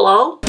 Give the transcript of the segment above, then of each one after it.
Hello?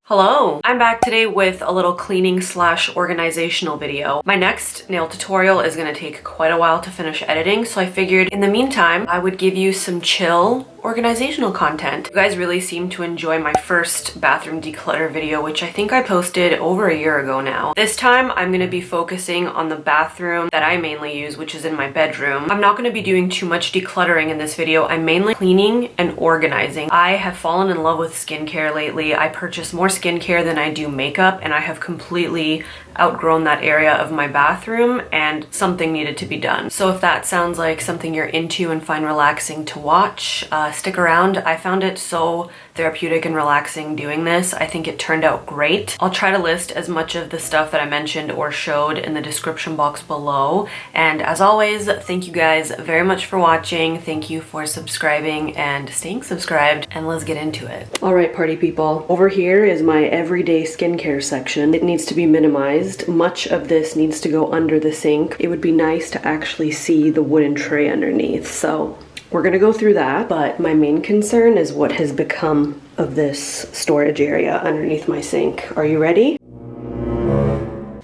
Hello! I'm back today with a little cleaning / organizational video. My next nail tutorial is going to take quite a while to finish editing, so I figured in the meantime I would give you some chill organizational content. You guys really seem to enjoy my first bathroom declutter video, which I think I posted over a year ago now. This time I'm going to be focusing on the bathroom that I mainly use, which is in my bedroom. I'm not going to be doing too much decluttering in this video. I'm mainly cleaning and organizing. I have fallen in love with skincare lately. I purchase more skincare than I do makeup, and I have completely outgrown that area of my bathroom, and something needed to be done. So if that sounds like something you're into and find relaxing to watch, stick around. I found it so therapeutic and relaxing doing this. I think it turned out great. I'll try to list as much of the stuff that I mentioned or showed in the description box below. And as always, thank you guys very much for watching. Thank you for subscribing and staying subscribed, and let's get into it. All right, party people. Over here is my everyday skincare section. It needs to be minimized. Much of this needs to go under the sink. It would be nice to actually see the wooden tray underneath. So we're gonna go through that, but my main concern is what has become of this storage area underneath my sink. Are you ready?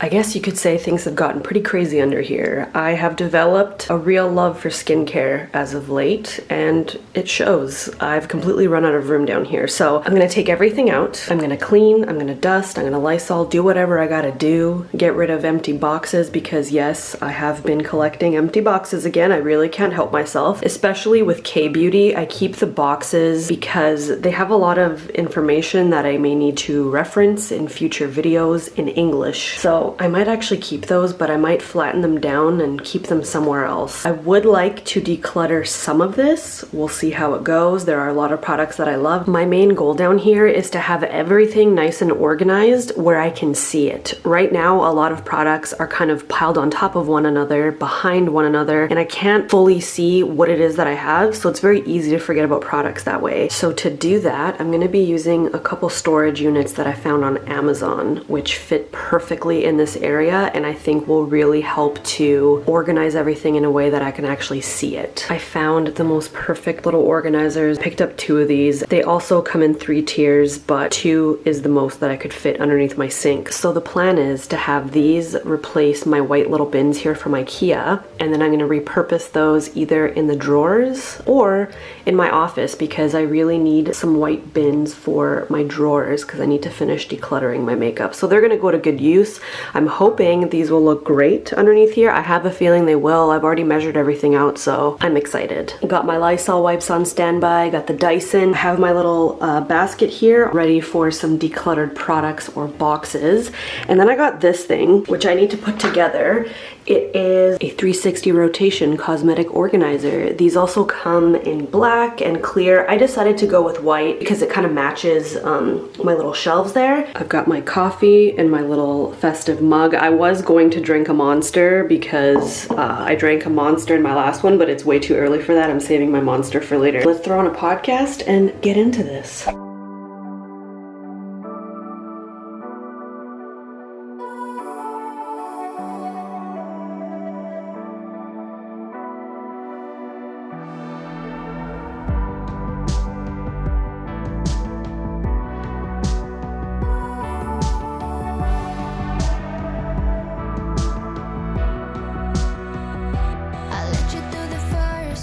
I guess you could say things have gotten pretty crazy under here. I have developed a real love for skincare as of late, and it shows. I've completely run out of room down here. So I'm gonna take everything out. I'm gonna clean, I'm gonna dust, I'm gonna Lysol, do whatever I gotta do, get rid of empty boxes, because yes, I have been collecting empty boxes again. I really can't help myself, especially with K-Beauty. I keep the boxes because they have a lot of information that I may need to reference in future videos in English. So I might actually keep those, but I might flatten them down and keep them somewhere else. I would like to declutter some of this. We'll see how it goes. There are a lot of products that I love. My main goal down here is to have everything nice and organized where I can see it. Right now, a lot of products are kind of piled on top of one another, behind one another, and I can't fully see what it is that I have, so it's very easy to forget about products that way. So to do that, I'm gonna be using a couple storage units that I found on Amazon, which fit perfectly in this area, and I think will really help to organize everything in a way that I can actually see it. I found the most perfect little organizers, picked up 2 of these. They also come in 3 tiers, but 2 is the most that I could fit underneath my sink. So the plan is to have these replace my white little bins here from IKEA, and then I'm going to repurpose those either in the drawers or in my office, because I really need some white bins for my drawers because I need to finish decluttering my makeup. So they're going to go to good use. I'm hoping these will look great underneath here. I have a feeling they will. I've already measured everything out, so I'm excited. Got my Lysol wipes on standby, got the Dyson. I have my little basket here ready for some decluttered products or boxes. And then I got this thing, which I need to put together. It is a 360 rotation cosmetic organizer. These also come in black and clear. I decided to go with white because it kind of matches my little shelves there. I've got my coffee and my little festive mug. I was going to drink a Monster because I drank a Monster in my last one, but it's way too early for that. I'm saving my Monster for later. Let's throw on a podcast and get into this.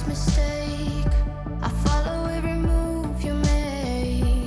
Mistake, I follow every move you make.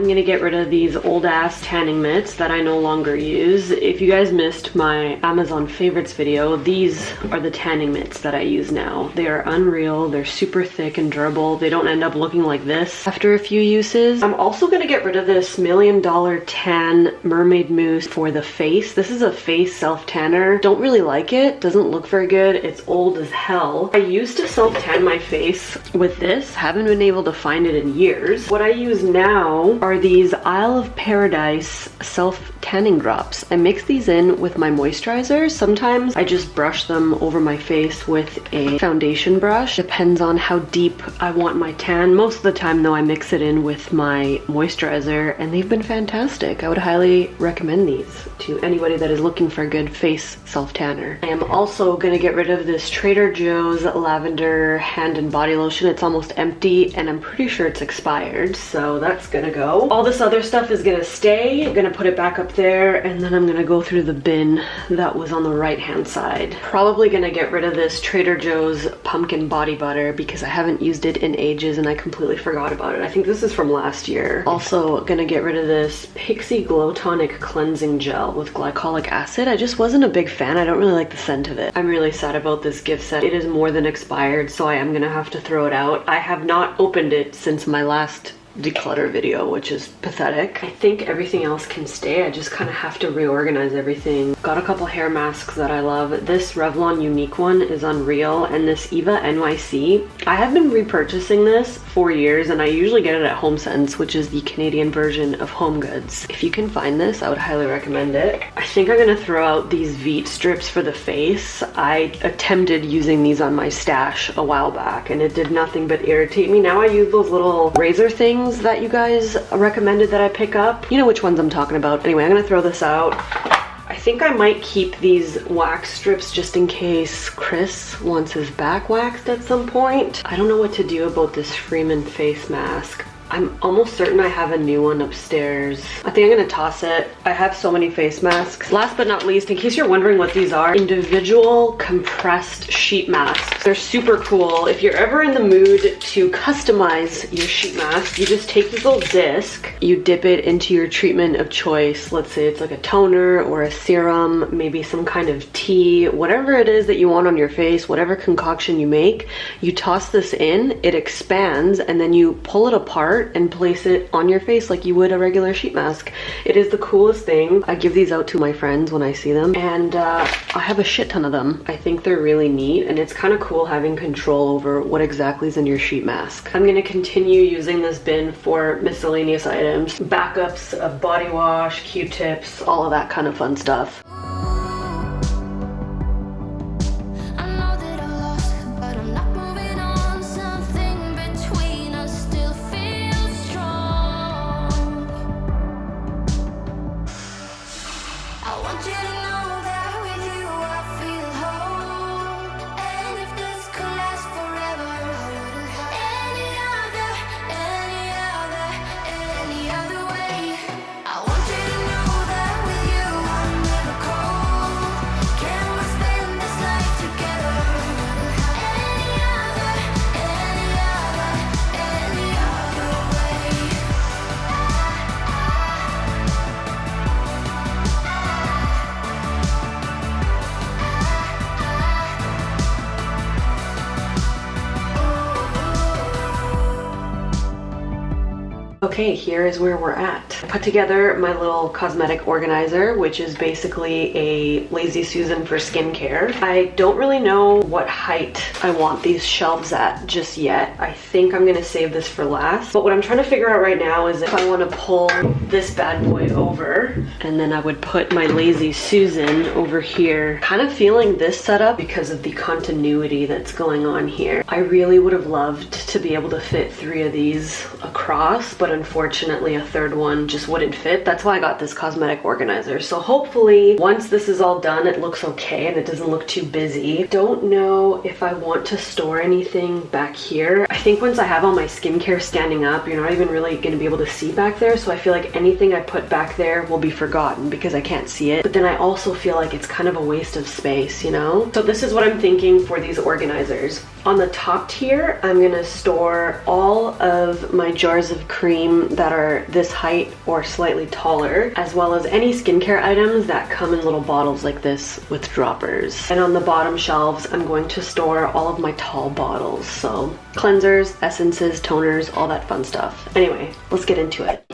I'm gonna get rid of these old ass tanning mitts that I no longer use. If you guys missed my Amazon favorites video, these are the tanning mitts that I use now. They are unreal. They're super thick and durable. They don't end up looking like this after a few uses. I'm also gonna get rid of this $1 Million Tan Mermaid Mousse for the face. This is a face self tanner. Don't really like it. Doesn't look very good. It's old as hell. I used to self tan my face with this. Haven't been able to find it in years. What I use now are these Isle of Paradise self tanning drops. I mix these in with my moisturizer. Sometimes I just brush them over my face with a foundation brush. Depends on how deep I want my tan. Most of the time though, I mix it in with my moisturizer and they've been fantastic. I would highly recommend these to anybody that is looking for a good face self tanner. I am also gonna get rid of this Trader Joe's lavender hand and body lotion. It's almost empty and I'm pretty sure it's expired, so that's gonna go. All this other stuff is gonna stay. I'm gonna put it back up there and then I'm gonna go through the bin that was on the right hand side. Probably gonna get rid of this Trader Joe's pumpkin body butter because I haven't used it in ages and I completely forgot about it. I think this is from last year. Also gonna get rid of this Pixi Glow Tonic cleansing gel with glycolic acid. I just wasn't a big fan. I don't really like the scent of it. I'm really sad about this gift set. It is more than expired, so I am gonna have to throw it out. I have not opened it since my last declutter video, which is pathetic. I think everything else can stay. I just kind of have to reorganize everything. Got a couple hair masks that I love. This Revlon Unique one is unreal, and this Eva NYC. I have been repurchasing this for years and I usually get it at HomeSense, which is the Canadian version of Home Goods. If you can find this, I would highly recommend it. I think I'm gonna throw out these Veet strips for the face. I attempted using these on my stash a while back and it did nothing but irritate me. Now I use those little razor things that you guys recommended that I pick up. You know which ones I'm talking about. Anyway, I'm gonna throw this out. I think I might keep these wax strips just in case Chris wants his back waxed at some point. I don't know what to do about this Freeman face mask. I'm almost certain I have a new one upstairs. I think I'm gonna toss it. I have so many face masks. Last but not least, in case you're wondering what these are, individual compressed sheet masks. They're super cool. If you're ever in the mood to customize your sheet mask, you just take this little disc, you dip it into your treatment of choice. Let's say it's like a toner or a serum, maybe some kind of tea, whatever it is that you want on your face, whatever concoction you make, you toss this in, it expands, and then you pull it apart and place it on your face like you would a regular sheet mask. It is the coolest thing. I give these out to my friends when I see them, and I have a shit ton of them. I think they're really neat, and it's kind of cool having control over what exactly is in your sheet mask. I'm gonna continue using this bin for miscellaneous items, backups of body wash, Q-tips, all of that kind of fun stuff. Okay, here is where we're at. I put together my little cosmetic organizer, which is basically a Lazy Susan for skincare. I don't really know what height I want these shelves at just yet. I think I'm gonna save this for last. But what I'm trying to figure out right now is if I want to pull this bad boy over, and then I would put my Lazy Susan over here. Kind of feeling this setup because of the continuity that's going on here. I really would have loved to be able to fit 3 of these across, but unfortunately a third one just wouldn't fit. That's why I got this cosmetic organizer. So hopefully once this is all done, it looks okay and it doesn't look too busy. Don't know if I want to store anything back here. I think once I have all my skincare standing up, you're not even really going to be able to see back there. So I feel like anything I put back there will be forgotten because I can't see it. But then I also feel like it's kind of a waste of space, you know? So this is what I'm thinking for these organizers. On the top tier, I'm gonna store all of my jars of cream anything that are this height or slightly taller, as well as any skincare items that come in little bottles like this with droppers. And on the bottom shelves, I'm going to store all of my tall bottles. So cleansers, essences, toners, all that fun stuff. Anyway, let's get into it.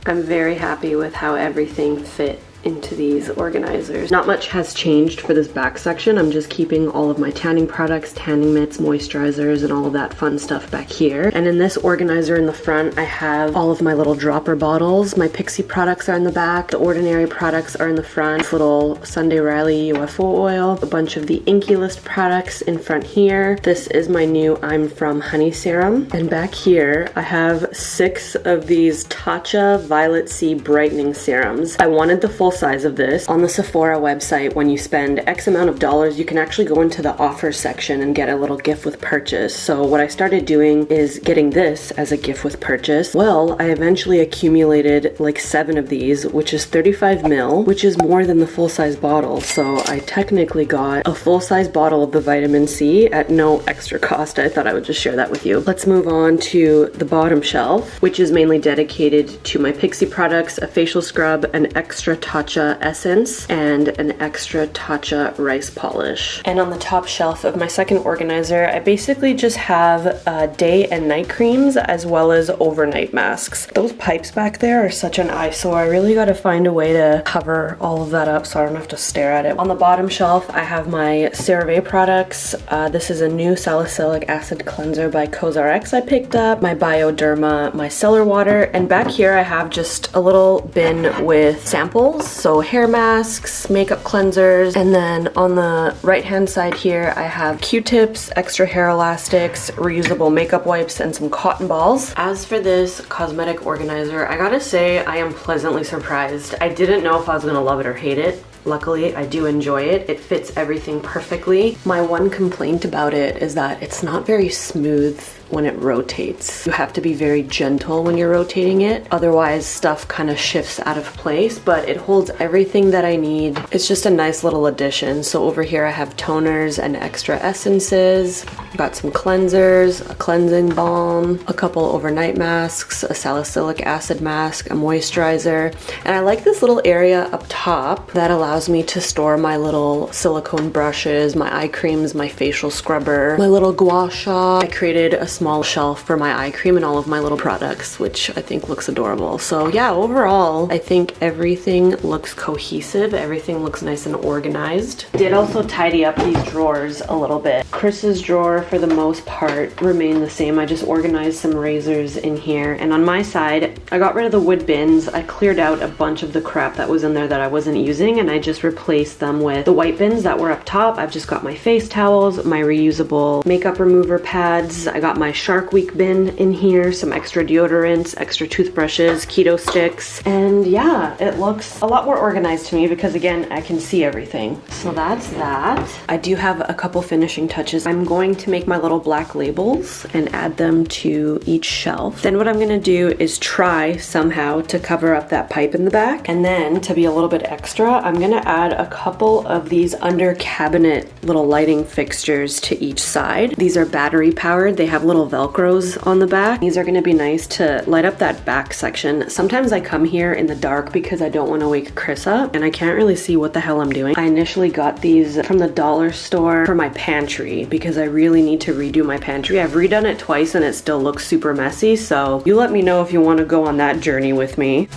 I'm very happy with how everything fit into these organizers. Not much has changed for this back section. I'm just keeping all of my tanning products, tanning mitts, moisturizers, and all of that fun stuff back here. And in this organizer in the front, I have all of my little dropper bottles. My Pixie products are in the back. The Ordinary products are in the front. This little Sunday Riley UFO oil. A bunch of the Inky List products in front here. This is my new I'm From Honey Serum. And back here, I have 6 of these Tatcha Violet Sea Brightening Serums. I wanted the full size of this. On the Sephora website, when you spend X amount of dollars, you can actually go into the offer section and get a little gift with purchase. So what I started doing is getting this as a gift with purchase. Well, I eventually accumulated like 7 of these, which is 35 ml, which is more than the full-size bottle. So I technically got a full-size bottle of the vitamin C at no extra cost. I thought I would just share that with you. Let's move on to the bottom shelf, which is mainly dedicated to my Pixi products, a facial scrub, an extra Tatcha essence, and an extra Tatcha rice polish. And on the top shelf of my second organizer, I basically just have day and night creams as well as overnight masks. Those pipes back there are such an eyesore. I really gotta find a way to cover all of that up so I don't have to stare at it. On the bottom shelf, I have my CeraVe products. This is a new salicylic acid cleanser by CosRx I picked up, my Bioderma micellar water, and back here I have just a little bin with samples, so hair masks, makeup cleansers, and then on the right hand side here I have Q-tips, extra hair elastics, reusable makeup wipes, and some cotton balls. As for this cosmetic organizer, I gotta say I am pleasantly surprised. I didn't know if I was gonna love it or hate it. Luckily, I do enjoy it. It fits everything perfectly. My one complaint about it is that it's not very smooth when it rotates. You have to be very gentle when you're rotating it. Otherwise, stuff kind of shifts out of place, but it holds everything that I need. It's just a nice little addition. So over here I have toners and extra essences. Got some cleansers, a cleansing balm, a couple overnight masks, a salicylic acid mask, a moisturizer. And I like this little area up top that allows me to store my little silicone brushes, my eye creams, my facial scrubber, my little gua sha. I created a small shelf for my eye cream and all of my little products, which I think looks adorable. So yeah, overall, I think everything looks cohesive. Everything looks nice and organized. Did also tidy up these drawers a little bit. Chris's drawer, for the most part, remained the same. I just organized some razors in here. And on my side, I got rid of the wood bins. I cleared out a bunch of the crap that was in there that I wasn't using, and I just replaced them with the white bins that were up top. I've just got my face towels, my reusable makeup remover pads. I got my Shark Week bin in here, some extra deodorants, extra toothbrushes, keto sticks, and yeah, it looks a lot more organized to me because again, I can see everything. So that's that. I do have a couple finishing touches. I'm going to make my little black labels and add them to each shelf. Then what I'm gonna do is try somehow to cover up that pipe in the back, and then to be a little bit extra, I'm gonna add a couple of these under cabinet little lighting fixtures to each side. These are battery powered. They have little velcros on the back. These are going to be nice to light up that back section. Sometimes I come here in the dark because I don't want to wake Chris up and I can't really see what the hell I'm doing. I initially got these from the dollar store for my pantry because I really need to redo my pantry. I've redone it twice and it still looks super messy, so you let me know if you want to go on that journey with me.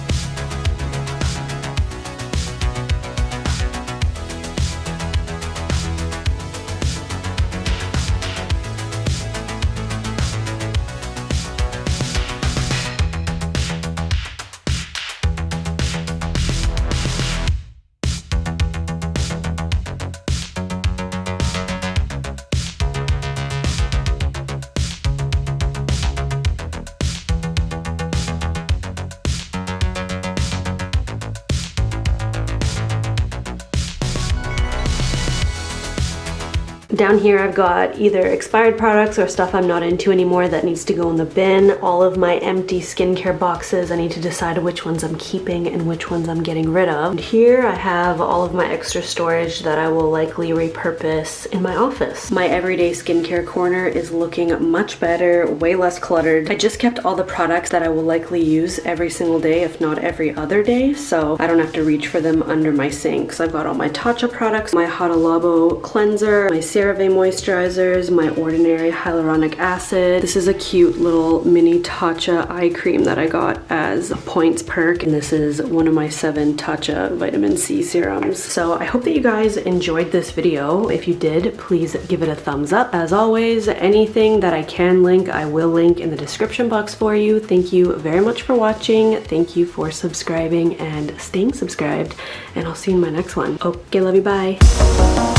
Down here I've got either expired products or stuff I'm not into anymore that needs to go in the bin. All of my empty skincare boxes, I need to decide which ones I'm keeping and which ones I'm getting rid of. And here I have all of my extra storage that I will likely repurpose in my office. My everyday skincare corner is looking much better, way less cluttered. I just kept all the products that I will likely use every single day, if not every other day, so I don't have to reach for them under my sink. So I've got all my Tatcha products, my Hada Labo cleanser, my CeraVe moisturizers, my ordinary hyaluronic acid. This is a cute little mini Tatcha eye cream that I got as a points perk, and this is one of my 7 Tatcha vitamin C serums. So I hope that you guys enjoyed this video. If you did, please give it a thumbs up. As always, anything that I can link, I will link in the description box for you. Thank you very much for watching. Thank you for subscribing and staying subscribed, and I'll see you in my next one. Okay, love you, bye.